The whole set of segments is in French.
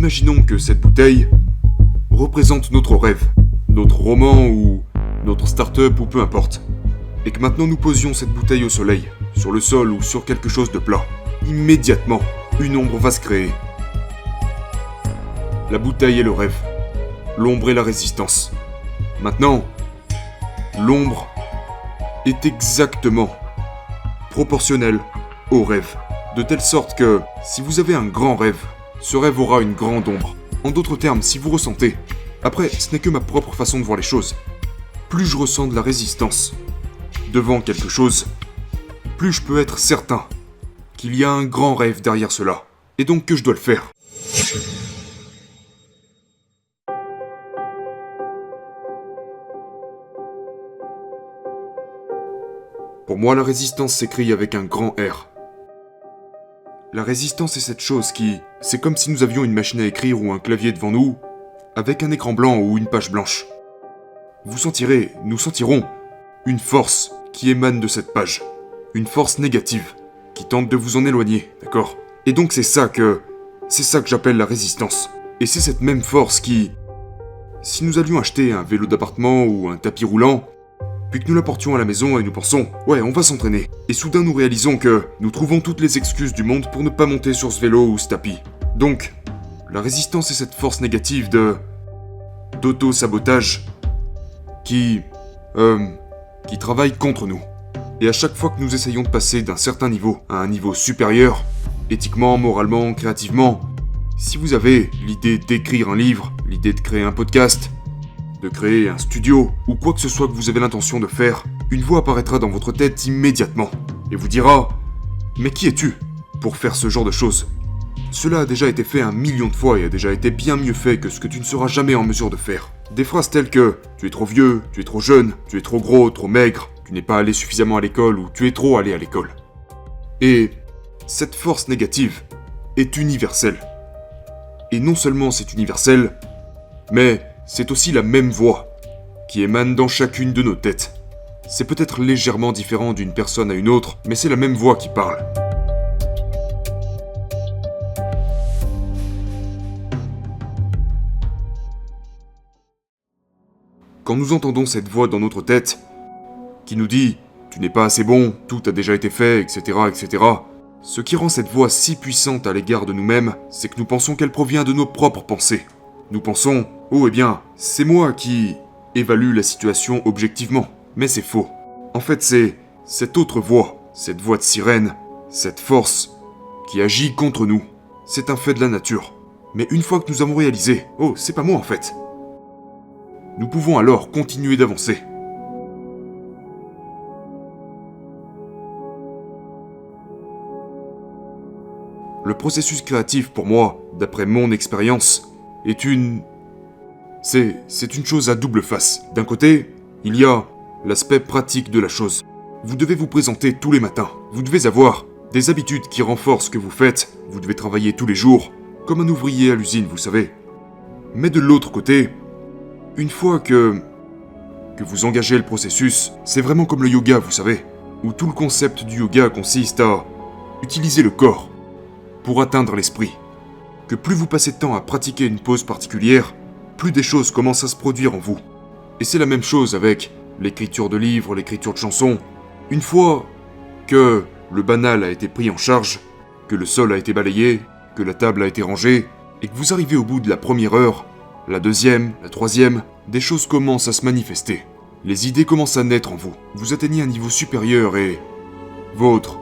Imaginons que cette bouteille représente notre rêve, notre roman ou notre start-up ou peu importe. Et que maintenant nous posions cette bouteille au soleil, sur le sol ou sur quelque chose de plat. Immédiatement, une ombre va se créer. La bouteille est le rêve. L'ombre est la résistance. Maintenant, l'ombre est exactement proportionnelle au rêve. De telle sorte que, si vous avez un grand rêve, ce rêve aura une grande ombre. En d'autres termes, si vous ressentez, après, ce n'est que ma propre façon de voir les choses, plus je ressens de la résistance devant quelque chose, plus je peux être certain qu'il y a un grand rêve derrière cela, et donc que je dois le faire. Pour moi, la résistance s'écrit avec un grand R. La résistance est cette chose qui... C'est comme si nous avions une machine à écrire ou un clavier devant nous, avec un écran blanc ou une page blanche. Nous sentirons, une force qui émane de cette page. Une force négative, qui tente de vous en éloigner, d'accord ? Et donc c'est ça que j'appelle la résistance. Et c'est cette même force qui... Si nous allions acheter un vélo d'appartement ou un tapis roulant, puis que nous l'apportions à la maison et nous pensons « Ouais, on va s'entraîner ». Et soudain nous réalisons que nous trouvons toutes les excuses du monde pour ne pas monter sur ce vélo ou ce tapis. Donc, la résistance est cette force négative d'auto-sabotage qui travaille contre nous. Et à chaque fois que nous essayons de passer d'un certain niveau à un niveau supérieur, éthiquement, moralement, créativement, si vous avez l'idée d'écrire un livre, l'idée de créer un podcast, de créer un studio, ou quoi que ce soit que vous avez l'intention de faire, une voix apparaîtra dans votre tête immédiatement, et vous dira « Mais qui es-tu pour faire ce genre de choses ?» Cela a déjà été fait 1 million de fois et a déjà été bien mieux fait que ce que tu ne seras jamais en mesure de faire. Des phrases telles que « Tu es trop vieux, tu es trop jeune, tu es trop gros, trop maigre, tu n'es pas allé suffisamment à l'école ou tu es trop allé à l'école. » Et cette force négative est universelle. Et non seulement c'est universel, mais c'est aussi la même voix qui émane dans chacune de nos têtes. C'est peut-être légèrement différent d'une personne à une autre, mais c'est la même voix qui parle. Quand nous entendons cette voix dans notre tête, qui nous dit « Tu n'es pas assez bon, tout a déjà été fait, etc., etc. », ce qui rend cette voix si puissante à l'égard de nous-mêmes, c'est que nous pensons qu'elle provient de nos propres pensées. Nous pensons « Oh, eh bien, c'est moi qui évalue la situation objectivement. » Mais c'est faux. En fait, c'est cette autre voix, cette voix de sirène, cette force qui agit contre nous. C'est un fait de la nature. Mais une fois que nous avons réalisé « Oh, c'est pas moi en fait », nous pouvons alors continuer d'avancer. Le processus créatif, pour moi, d'après mon expérience, c'est une chose à double face. D'un côté, il y a l'aspect pratique de la chose. Vous devez vous présenter tous les matins. Vous devez avoir des habitudes qui renforcent ce que vous faites. Vous devez travailler tous les jours, comme un ouvrier à l'usine, vous savez. Mais de l'autre côté, une fois que vous engagez le processus, c'est vraiment comme le yoga, vous savez, où tout le concept du yoga consiste à utiliser le corps pour atteindre l'esprit. Que plus vous passez de temps à pratiquer une pose particulière, plus des choses commencent à se produire en vous. Et c'est la même chose avec l'écriture de livres, l'écriture de chansons. Une fois que le banal a été pris en charge, que le sol a été balayé, que la table a été rangée, et que vous arrivez au bout de la première heure, la deuxième, la troisième, des choses commencent à se manifester. Les idées commencent à naître en vous. Vous atteignez un niveau supérieur et votre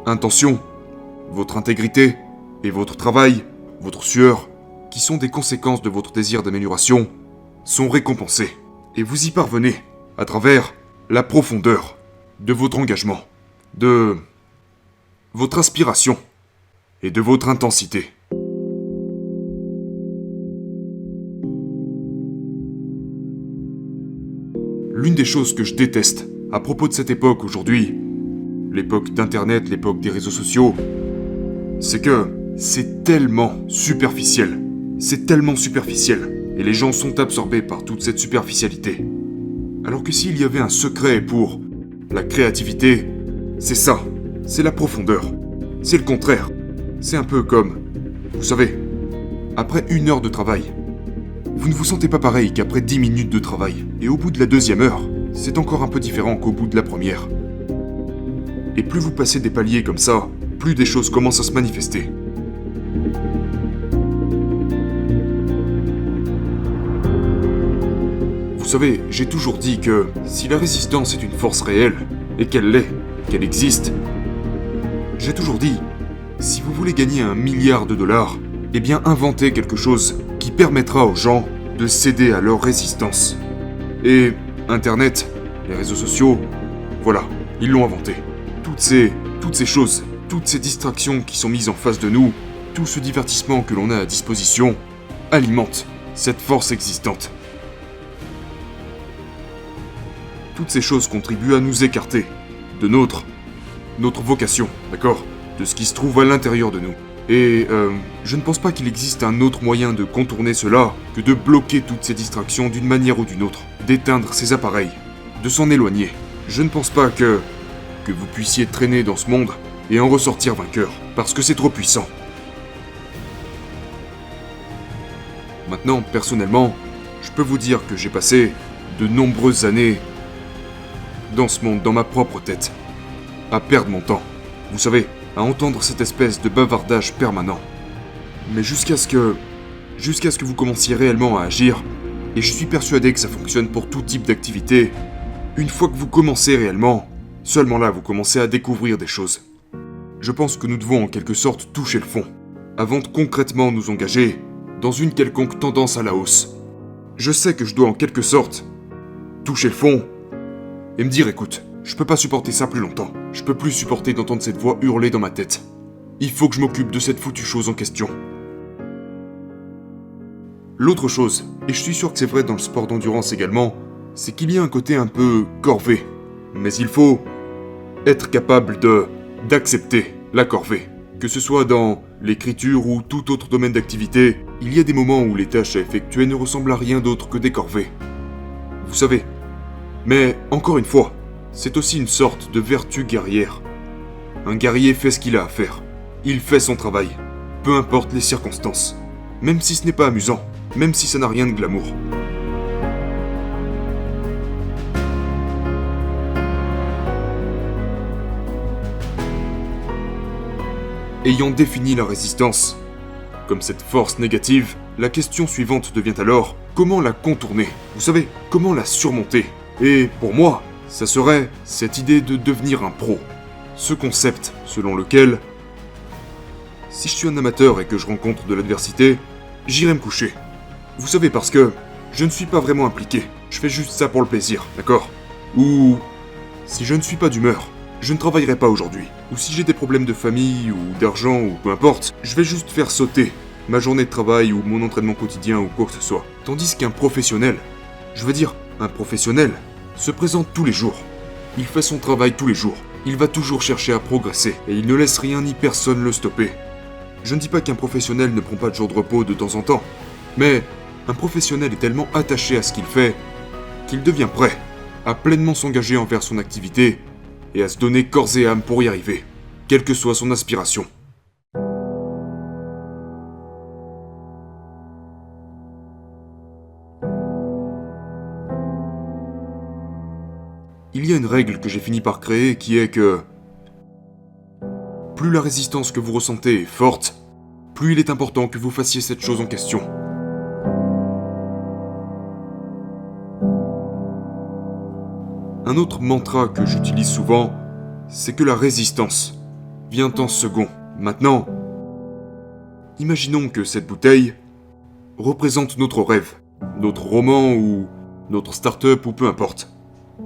intention, votre intégrité et votre travail, votre sueur, qui sont des conséquences de votre désir d'amélioration, sont récompensés. Et vous y parvenez à travers la profondeur de votre engagement, de votre aspiration et de votre intensité. L'une des choses que je déteste à propos de cette époque aujourd'hui, l'époque d'Internet, l'époque des réseaux sociaux, c'est que c'est tellement superficiel. C'est tellement superficiel. Et les gens sont absorbés par toute cette superficialité. Alors que s'il y avait un secret pour la créativité, c'est ça. C'est la profondeur. C'est le contraire. C'est un peu comme, vous savez, après 1 heure de travail. Vous ne vous sentez pas pareil qu'après 10 minutes de travail. Et au bout de la 2e heure, c'est encore un peu différent qu'au bout de la première. Et plus vous passez des paliers comme ça, plus des choses commencent à se manifester. Vous savez, j'ai toujours dit que si la résistance est une force réelle, et qu'elle l'est, qu'elle existe, j'ai toujours dit, si vous voulez gagner $1 milliard, eh bien inventez quelque chose qui permettra aux gens de céder à leur résistance. Et Internet, les réseaux sociaux, voilà, ils l'ont inventé. Toutes ces choses, toutes ces distractions qui sont mises en face de nous, tout ce divertissement que l'on a à disposition, alimentent cette force existante. Toutes ces choses contribuent à nous écarter de notre vocation, d'accord ? De ce qui se trouve à l'intérieur de nous. Et je ne pense pas qu'il existe un autre moyen de contourner cela que de bloquer toutes ces distractions d'une manière ou d'une autre, d'éteindre ces appareils, de s'en éloigner. Je ne pense pas que vous puissiez traîner dans ce monde et en ressortir vainqueur, parce que c'est trop puissant. Maintenant, personnellement, je peux vous dire que j'ai passé de nombreuses années dans ce monde, dans ma propre tête, à perdre mon temps. Vous savez, à entendre cette espèce de bavardage permanent. Mais jusqu'à ce que vous commenciez réellement à agir, et je suis persuadé que ça fonctionne pour tout type d'activité, une fois que vous commencez réellement, seulement là vous commencez à découvrir des choses. Je pense que nous devons en quelque sorte toucher le fond, avant de concrètement nous engager dans une quelconque tendance à la hausse. Je sais que je dois en quelque sorte toucher le fond et me dire écoute, je peux pas supporter ça plus longtemps. Je peux plus supporter d'entendre cette voix hurler dans ma tête. Il faut que je m'occupe de cette foutue chose en question. L'autre chose, et je suis sûr que c'est vrai dans le sport d'endurance également, c'est qu'il y a un côté un peu corvée. Mais il faut être capable d'accepter la corvée. Que ce soit dans l'écriture ou tout autre domaine d'activité, il y a des moments où les tâches à effectuer ne ressemblent à rien d'autre que des corvées. Vous savez. Mais, encore une fois, c'est aussi une sorte de vertu guerrière. Un guerrier fait ce qu'il a à faire. Il fait son travail, peu importe les circonstances. Même si ce n'est pas amusant, même si ça n'a rien de glamour. Ayant défini la résistance comme cette force négative, la question suivante devient alors comment la contourner ? Vous savez, comment la surmonter ? Et pour moi, ça serait cette idée de devenir un pro. Ce concept selon lequel, si je suis un amateur et que je rencontre de l'adversité, j'irai me coucher. Vous savez, parce que je ne suis pas vraiment impliqué. Je fais juste ça pour le plaisir, d'accord ? Ou si je ne suis pas d'humeur, je ne travaillerai pas aujourd'hui. Ou si j'ai des problèmes de famille ou d'argent ou peu importe, je vais juste faire sauter ma journée de travail ou mon entraînement quotidien ou quoi que ce soit. Tandis qu'un professionnel, un professionnel, se présente tous les jours. Il fait son travail tous les jours. Il va toujours chercher à progresser et il ne laisse rien ni personne le stopper. Je ne dis pas qu'un professionnel ne prend pas de jour de repos de temps en temps, mais un professionnel est tellement attaché à ce qu'il fait qu'il devient prêt à pleinement s'engager envers son activité et à se donner corps et âme pour y arriver, quelle que soit son aspiration. Il y a une règle que j'ai fini par créer qui est que plus la résistance que vous ressentez est forte, plus il est important que vous fassiez cette chose en question. Un autre mantra que j'utilise souvent, c'est que la résistance vient en second. Maintenant, imaginons que cette bouteille représente notre rêve, notre roman ou notre start-up ou peu importe.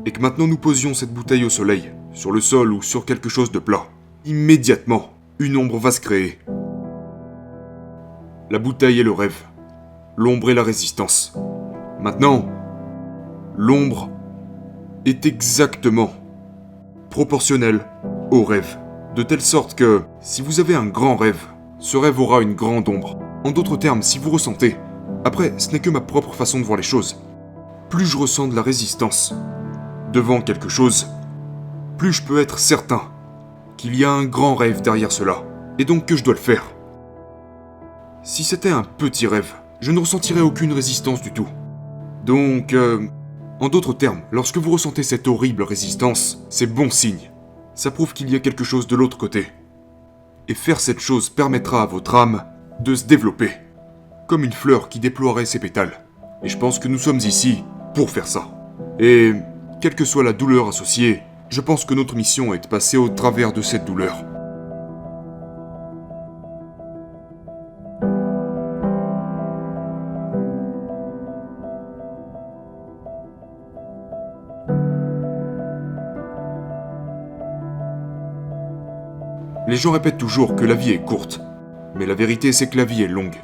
Et que maintenant nous posions cette bouteille au soleil, sur le sol ou sur quelque chose de plat. Immédiatement, une ombre va se créer. La bouteille est le rêve. L'ombre est la résistance. Maintenant, l'ombre est exactement proportionnelle au rêve. De telle sorte que, si vous avez un grand rêve, ce rêve aura une grande ombre. En d'autres termes, si vous ressentez, après, ce n'est que ma propre façon de voir les choses. Plus je ressens de la résistance devant quelque chose, plus je peux être certain qu'il y a un grand rêve derrière cela, et donc que je dois le faire. Si c'était un petit rêve, je ne ressentirais aucune résistance du tout. Donc, en d'autres termes, lorsque vous ressentez cette horrible résistance, c'est bon signe. Ça prouve qu'il y a quelque chose de l'autre côté. Et faire cette chose permettra à votre âme de se développer, comme une fleur qui déploierait ses pétales. Et je pense que nous sommes ici pour faire ça. Et, quelle que soit la douleur associée, je pense que notre mission est de passer au travers de cette douleur. Les gens répètent toujours que la vie est courte, mais la vérité c'est que la vie est longue.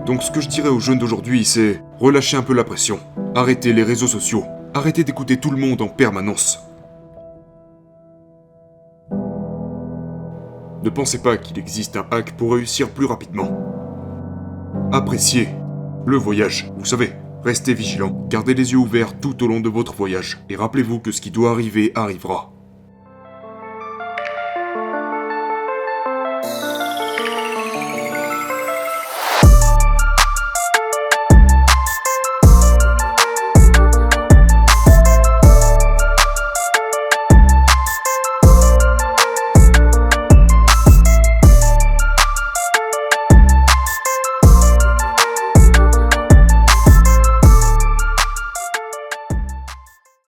Donc ce que je dirais aux jeunes d'aujourd'hui, c'est relâchez un peu la pression, arrêtez les réseaux sociaux, arrêtez d'écouter tout le monde en permanence. Ne pensez pas qu'il existe un hack pour réussir plus rapidement. Appréciez le voyage, vous savez. Restez vigilant, gardez les yeux ouverts tout au long de votre voyage, et rappelez-vous que ce qui doit arriver arrivera.